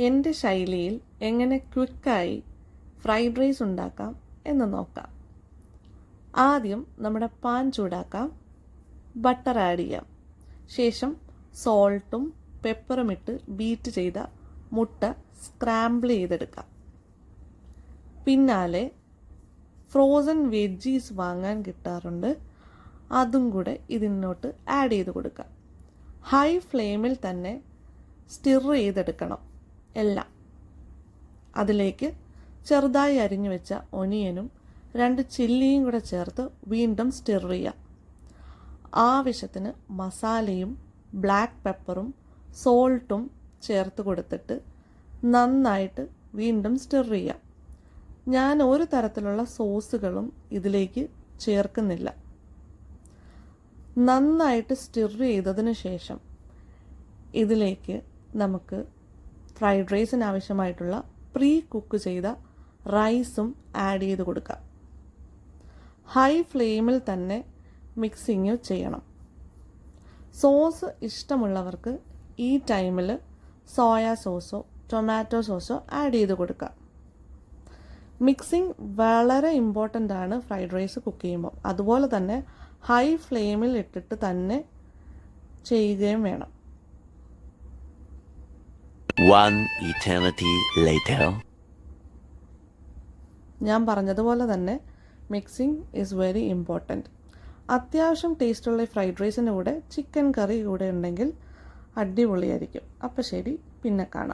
എൻ്റെ ശൈലിയിൽ എങ്ങനെ ക്വിക്കായി ഫ്രൈഡ് റൈസ് ഉണ്ടാക്കാം എന്ന് നോക്കാം. ആദ്യം നമ്മുടെ പാൻ ചൂടാക്കാം, ബട്ടർ ആഡ് ചെയ്യാം. ശേഷം സോൾട്ടും പെപ്പറും ഇട്ട് ബീറ്റ് ചെയ്ത മുട്ട സ്ക്രാമ്പിൾ ചെയ്തെടുക്കാം. പിന്നാലെ ഫ്രോസൺ വെജീസ് വാങ്ങാൻ കിട്ടാറുണ്ട്, അതും കൂടെ ഇതിനോട്ട് ആഡ് ചെയ്ത് കൊടുക്കാം. ഹൈ ഫ്ലെയിമിൽ തന്നെ സ്റ്റിർ ചെയ്തെടുക്കണം എല്ലാം. അതിലേക്ക് ചെറുതായി അരിഞ്ഞു വെച്ച ഒനിയനും 2 ചില്ലിയും കൂടെ ചേർത്ത് വീണ്ടും സ്റ്റിർ ചെയ്യാം. ആവശ്യത്തിന് മസാലയും ബ്ലാക്ക് പെപ്പറും സോൾട്ടും ചേർത്ത് കൊടുത്തിട്ട് നന്നായിട്ട് വീണ്ടും സ്റ്റിർ ചെയ്യാം. ഞാൻ ഒരു തരത്തിലുള്ള സോസുകളും ഇതിലേക്ക് ചേർക്കുന്നില്ല. നന്നായിട്ട് സ്റ്റിർ ചെയ്തതിന് ശേഷം ഇതിലേക്ക് നമുക്ക് ഫ്രൈഡ് റൈസിന് ആവശ്യമായിട്ടുള്ള പ്രീ കുക്ക് ചെയ്ത റൈസും ആഡ് ചെയ്ത് കൊടുക്കാം. ഹൈ ഫ്ലെയിമിൽ തന്നെ മിക്സിങ് ചെയ്യണം. സോസ് ഇഷ്ടമുള്ളവർക്ക് ഈ ടൈമിൽ സോയ സോസോ ടൊമാറ്റോ സോസോ ആഡ് ചെയ്ത് കൊടുക്കാം. മിക്സിങ് വളരെ ഇമ്പോർട്ടൻ്റ് ആണ് ഫ്രൈഡ് റൈസ് കുക്ക് ചെയ്യുമ്പോൾ. അതുപോലെ തന്നെ ഹൈ ഫ്ലെയിമിൽ ഇട്ടിട്ട് തന്നെ ചെയ്യുകയും വേണം. One eternity later. ഞാൻ പറഞ്ഞതുപോലെ തന്നെ മിക്സിങ് ഈസ് വെരി ഇമ്പോർട്ടൻറ്റ്. അത്യാവശ്യം ടേസ്റ്റുള്ള ഫ്രൈഡ് റൈസിൻ്റെ കൂടെ ചിക്കൻ കറി കൂടെ ഉണ്ടെങ്കിൽ അടിപൊളിയായിരിക്കും. അപ്പോൾ ശരി, പിന്നെ കാണാം.